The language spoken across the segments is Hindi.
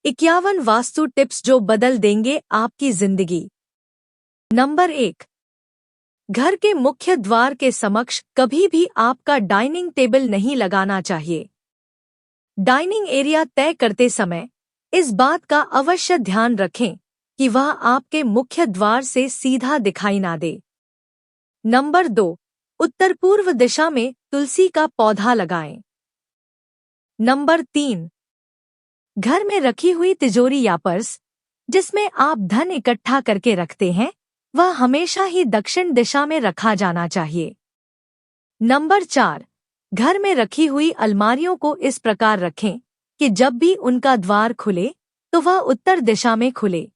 51 वास्तु टिप्स जो बदल देंगे आपकी जिंदगी। नंबर 1। घर के मुख्य द्वार के समक्ष कभी भी आपका डाइनिंग टेबल नहीं लगाना चाहिए। डाइनिंग एरिया तय करते समय इस बात का अवश्य ध्यान रखें कि वह आपके मुख्य द्वार से सीधा दिखाई ना दे। नंबर 2। उत्तर पूर्व दिशा में तुलसी का पौधा लगाएं। नंबर 3। घर में रखी हुई तिजोरी या पर्स जिसमें आप धन इकट्ठा करके रखते हैं, वह हमेशा ही दक्षिण दिशा में रखा जाना चाहिए। नंबर 4। घर में रखी हुई अलमारियों को इस प्रकार रखें कि जब भी उनका द्वार खुले तो वह उत्तर दिशा में खुले।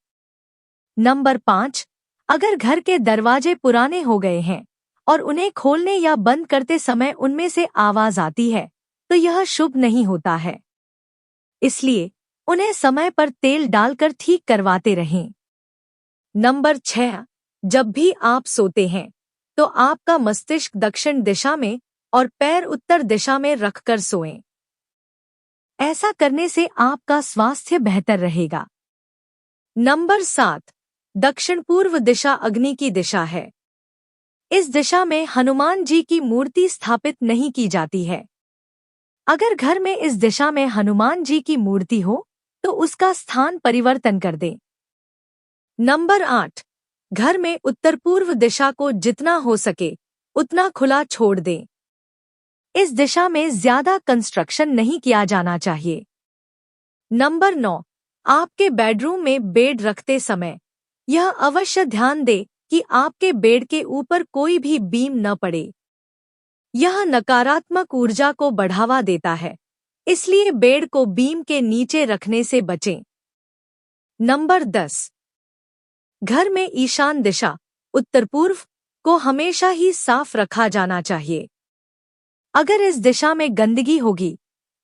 नंबर 5। अगर घर के दरवाजे पुराने हो गए हैं और उन्हें खोलने या बंद करते समय उनमें से आवाज आती है तो यह शुभ नहीं होता है, इसलिए उन्हें समय पर तेल डालकर ठीक करवाते रहें। नंबर 6। जब भी आप सोते हैं तो आपका मस्तिष्क दक्षिण दिशा में और पैर उत्तर दिशा में रखकर सोएं। ऐसा करने से आपका स्वास्थ्य बेहतर रहेगा। नंबर 7। दक्षिण पूर्व दिशा अग्नि की दिशा है। इस दिशा में हनुमान जी की मूर्ति स्थापित नहीं की जाती है। अगर घर में इस दिशा में हनुमान जी की मूर्ति हो तो उसका स्थान परिवर्तन कर दें। नंबर 8। घर में उत्तर पूर्व दिशा को जितना हो सके उतना खुला छोड़ दें। इस दिशा में ज्यादा कंस्ट्रक्शन नहीं किया जाना चाहिए। नंबर 9। आपके बेडरूम में बेड रखते समय यह अवश्य ध्यान दें कि आपके बेड के ऊपर कोई भी बीम न पड़े। यह नकारात्मक ऊर्जा को बढ़ावा देता है, इसलिए बेड को बीम के नीचे रखने से बचें। नंबर 10। घर में ईशान दिशा उत्तर पूर्व को हमेशा ही साफ रखा जाना चाहिए। अगर इस दिशा में गंदगी होगी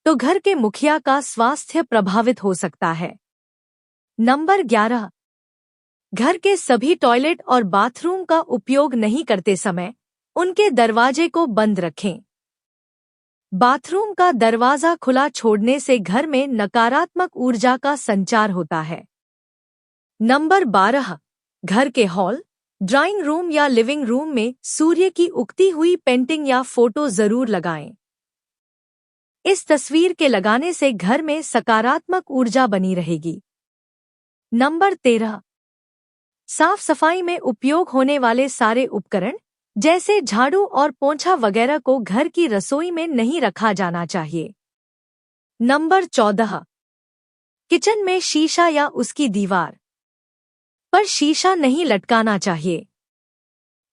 तो घर के मुखिया का स्वास्थ्य प्रभावित हो सकता है। नंबर 11। घर के सभी टॉयलेट और बाथरूम का उपयोग नहीं करते समय उनके दरवाजे को बंद रखें। बाथरूम का दरवाजा खुला छोड़ने से घर में नकारात्मक ऊर्जा का संचार होता है। नंबर 12। घर के हॉल, ड्राइंग रूम या लिविंग रूम में सूर्य की उगती हुई पेंटिंग या फोटो जरूर लगाएं। इस तस्वीर के लगाने से घर में सकारात्मक ऊर्जा बनी रहेगी। नंबर 13। साफ सफाई में उपयोग होने वाले सारे उपकरण जैसे झाड़ू और पोंछा वगैरह को घर की रसोई में नहीं रखा जाना चाहिए। नंबर 14। किचन में शीशा या उसकी दीवार पर शीशा नहीं लटकाना चाहिए।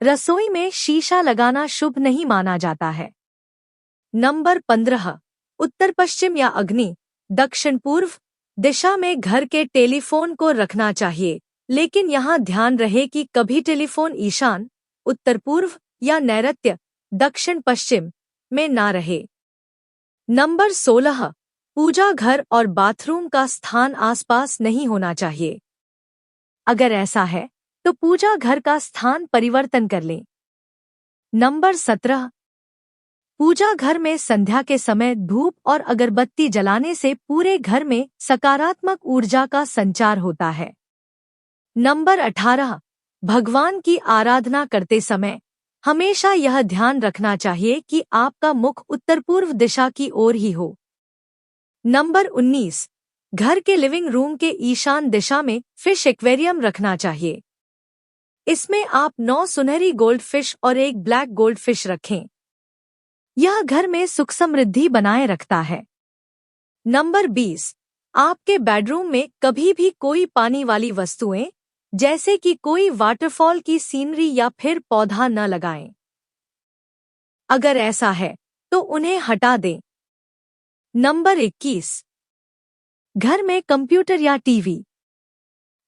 रसोई में शीशा लगाना शुभ नहीं माना जाता है। नंबर 15। उत्तर पश्चिम या अग्नि दक्षिण पूर्व दिशा में घर के टेलीफोन को रखना चाहिए, लेकिन यहाँ ध्यान रहे कि कभी टेलीफोन ईशान, उत्तर पूर्व या नैऋत्य दक्षिण पश्चिम में ना रहे। नंबर 16। पूजा घर और बाथरूम का स्थान आसपास नहीं होना चाहिए। अगर ऐसा है तो पूजा घर का स्थान परिवर्तन कर लें। नंबर 17। पूजा घर में संध्या के समय धूप और अगरबत्ती जलाने से पूरे घर में सकारात्मक ऊर्जा का संचार होता है। नंबर 18। भगवान की आराधना करते समय हमेशा यह ध्यान रखना चाहिए कि आपका मुख उत्तर पूर्व दिशा की ओर ही हो। नंबर 19। घर के लिविंग रूम के ईशान दिशा में फिश एक्वेरियम रखना चाहिए। इसमें आप 9 सुनहरी गोल्ड फिश और 1 ब्लैक गोल्ड फिश रखें। यह घर में सुख समृद्धि बनाए रखता है। नंबर 20। आपके बेडरूम में कभी भी कोई पानी वाली वस्तुएं जैसे कि कोई वाटरफॉल की सीनरी या फिर पौधा न लगाएं। अगर ऐसा है तो उन्हें हटा दें। नंबर 21। घर में कंप्यूटर या टीवी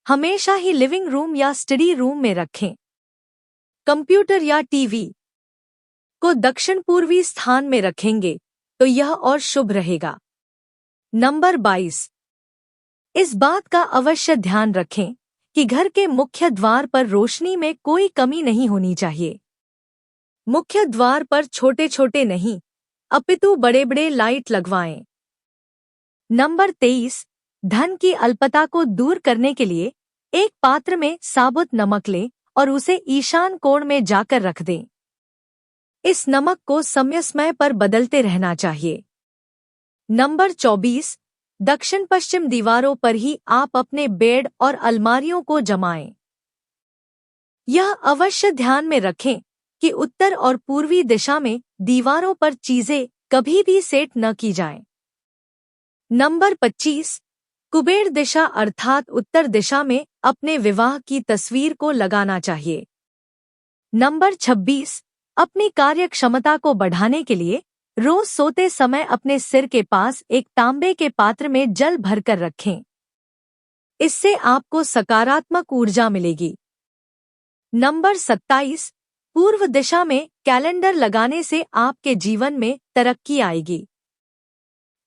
हमेशा ही लिविंग रूम या स्टडी रूम में रखें। कंप्यूटर या टीवी को दक्षिण पूर्वी स्थान में रखेंगे तो यह और शुभ रहेगा। नंबर 22। इस बात का अवश्य ध्यान रखें कि घर के मुख्य द्वार पर रोशनी में कोई कमी नहीं होनी चाहिए। मुख्य द्वार पर छोटे छोटे नहीं अपितु बड़े बड़े लाइट लगवाएं। नंबर 23। धन की अल्पता को दूर करने के लिए एक पात्र में साबुत नमक लें और उसे ईशान कोण में जाकर रख दें। इस नमक को समय समय पर बदलते रहना चाहिए। नंबर 24, दक्षिण पश्चिम दीवारों पर ही आप अपने बेड और अलमारियों को जमाएं। यह अवश्य ध्यान में रखें कि उत्तर और पूर्वी दिशा में दीवारों पर चीजें कभी भी सेट न की जाएं। नंबर 25, कुबेर दिशा अर्थात उत्तर दिशा में अपने विवाह की तस्वीर को लगाना चाहिए। नंबर 26, अपनी कार्य क्षमता को बढ़ाने के लिए रोज सोते समय अपने सिर के पास एक तांबे के पात्र में जल भरकर रखें। इससे आपको सकारात्मक ऊर्जा मिलेगी। नंबर 27, पूर्व दिशा में कैलेंडर लगाने से आपके जीवन में तरक्की आएगी।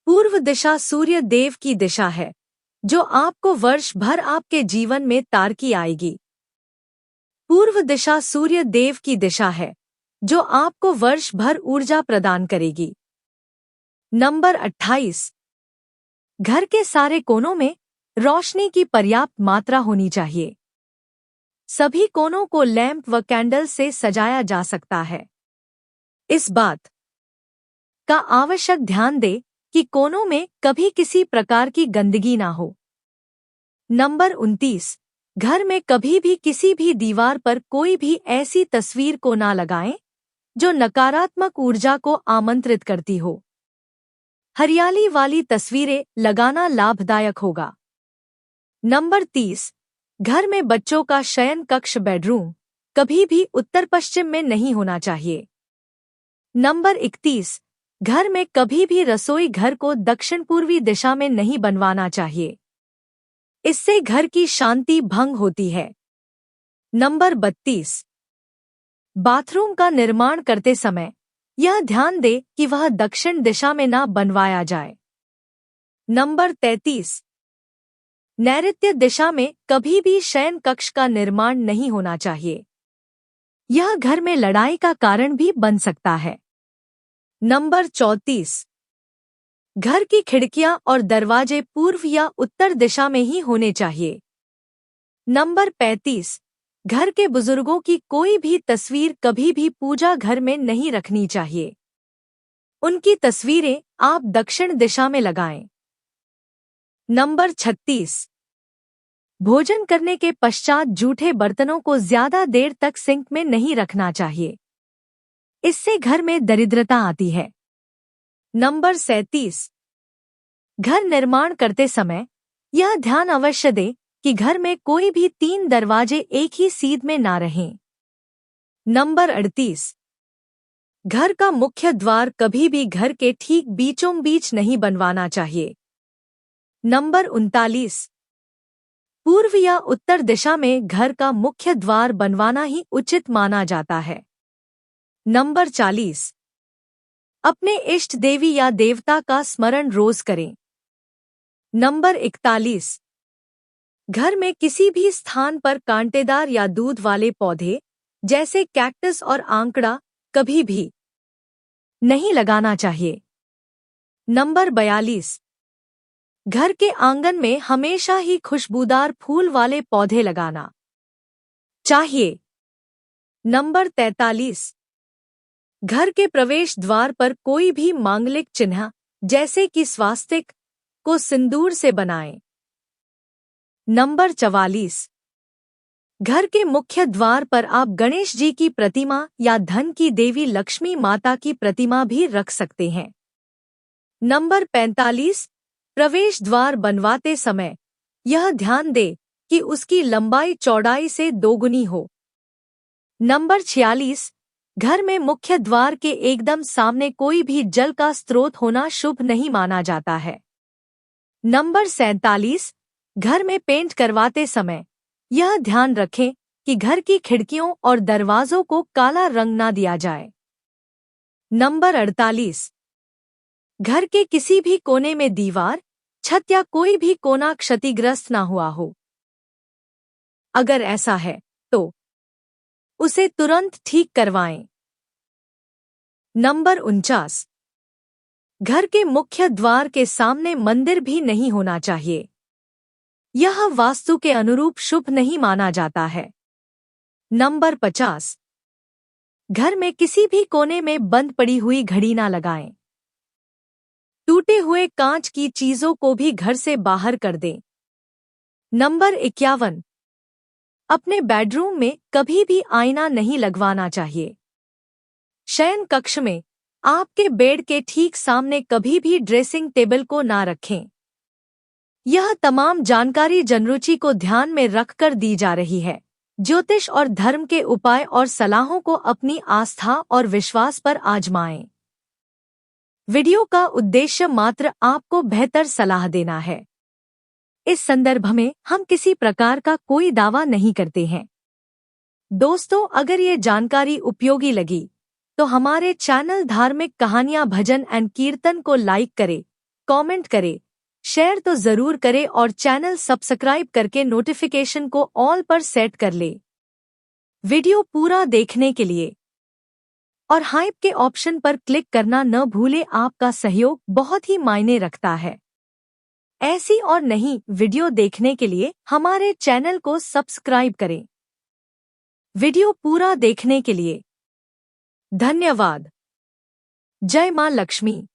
पूर्व दिशा सूर्य देव की दिशा है, जो आपको वर्ष भर आपके जीवन में तारकी आएगी। पूर्व दिशा सूर्य देव की दिशा है, जो आपको वर्ष भर ऊर्जा प्रदान करेगी। नंबर 28, घर के सारे कोनों में रोशनी की पर्याप्त मात्रा होनी चाहिए। सभी कोनों को लैंप व कैंडल से सजाया जा सकता है। इस बात का आवश्यक ध्यान दें कि कोनों में कभी किसी प्रकार की गंदगी ना हो। नंबर 29, घर में कभी भी किसी भी दीवार पर कोई भी ऐसी तस्वीर को ना लगाएं जो नकारात्मक ऊर्जा को आमंत्रित करती हो। हरियाली वाली तस्वीरें लगाना लाभदायक होगा। नंबर 30, घर में बच्चों का शयन कक्ष बेडरूम कभी भी उत्तर पश्चिम में नहीं होना चाहिए। नंबर 31, घर में कभी भी रसोई घर को दक्षिण पूर्वी दिशा में नहीं बनवाना चाहिए। इससे घर की शांति भंग होती है। नंबर 32, बाथरूम का निर्माण करते समय यह ध्यान दे कि वह दक्षिण दिशा में ना बनवाया जाए। नंबर 33, नैऋत्य दिशा में कभी भी शयन कक्ष का निर्माण नहीं होना चाहिए। यह घर में लड़ाई का कारण भी बन सकता है। नंबर 34, घर की खिड़कियां और दरवाजे पूर्व या उत्तर दिशा में ही होने चाहिए। नंबर 35, घर के बुजुर्गों की कोई भी तस्वीर कभी भी पूजा घर में नहीं रखनी चाहिए। उनकी तस्वीरें आप दक्षिण दिशा में लगाएं। नंबर 36, भोजन करने के पश्चात जूठे बर्तनों को ज्यादा देर तक सिंक में नहीं रखना चाहिए। इससे घर में दरिद्रता आती है। नंबर 37, घर निर्माण करते समय यह ध्यान अवश्य दें कि घर में कोई भी 3 दरवाजे एक ही सीध में ना रहें। नंबर 38, घर का मुख्य द्वार कभी भी घर के ठीक बीचों बीच नहीं बनवाना चाहिए। नंबर 39, पूर्व या उत्तर दिशा में घर का मुख्य द्वार बनवाना ही उचित माना जाता है। नंबर 40, अपने इष्ट देवी या देवता का स्मरण रोज करें। नंबर 41, घर में किसी भी स्थान पर कांटेदार या दूध वाले पौधे जैसे कैक्टस और आंकड़ा कभी भी नहीं लगाना चाहिए। नंबर 42, घर के आंगन में हमेशा ही खुशबूदार फूल वाले पौधे लगाना चाहिए। नंबर 43, घर के प्रवेश द्वार पर कोई भी मांगलिक चिन्ह जैसे कि स्वास्तिक को सिंदूर से बनाएं। नंबर 44, घर के मुख्य द्वार पर आप गणेश जी की प्रतिमा या धन की देवी लक्ष्मी माता की प्रतिमा भी रख सकते हैं। नंबर 45, प्रवेश द्वार बनवाते समय यह ध्यान दे कि उसकी लंबाई चौड़ाई से दोगुनी हो। नंबर 46, घर में मुख्य द्वार के एकदम सामने कोई भी जल का स्रोत होना शुभ नहीं माना जाता है। नंबर 47, घर में पेंट करवाते समय यह ध्यान रखें कि घर की खिड़कियों और दरवाजों को काला रंग ना दिया जाए। नंबर 48, घर के किसी भी कोने में दीवार, छत या कोई भी कोना क्षतिग्रस्त ना हुआ हो। अगर ऐसा है तो उसे तुरंत ठीक करवाएं। नंबर 49, घर के मुख्य द्वार के सामने मंदिर भी नहीं होना चाहिए। यह वास्तु के अनुरूप शुभ नहीं माना जाता है। नंबर 50। घर में किसी भी कोने में बंद पड़ी हुई घड़ी ना लगाएं। टूटे हुए कांच की चीजों को भी घर से बाहर कर दें। नंबर 51। अपने बेडरूम में कभी भी आईना नहीं लगवाना चाहिए। शयन कक्ष में आपके बेड के ठीक सामने कभी भी ड्रेसिंग टेबल को ना रखें। यह तमाम जानकारी जनरुचि को ध्यान में रखकर दी जा रही है। ज्योतिष और धर्म के उपाय और सलाहों को अपनी आस्था और विश्वास पर आजमाएं। वीडियो का उद्देश्य मात्र आपको बेहतर सलाह देना है। इस संदर्भ में हम किसी प्रकार का कोई दावा नहीं करते हैं। दोस्तों, अगर ये जानकारी उपयोगी लगी तो हमारे चैनल धार्मिक कहानियां भजन एंड कीर्तन को लाइक करें, कमेंट करें, शेयर तो जरूर करें और चैनल सब्सक्राइब करके नोटिफिकेशन को ऑल पर सेट कर ले। वीडियो पूरा देखने के लिए और हाइप के ऑप्शन पर क्लिक करना न भूले। आपका सहयोग बहुत ही मायने रखता है। ऐसी और नई वीडियो देखने के लिए हमारे चैनल को सब्सक्राइब करें। वीडियो पूरा देखने के लिए धन्यवाद। जय मां लक्ष्मी।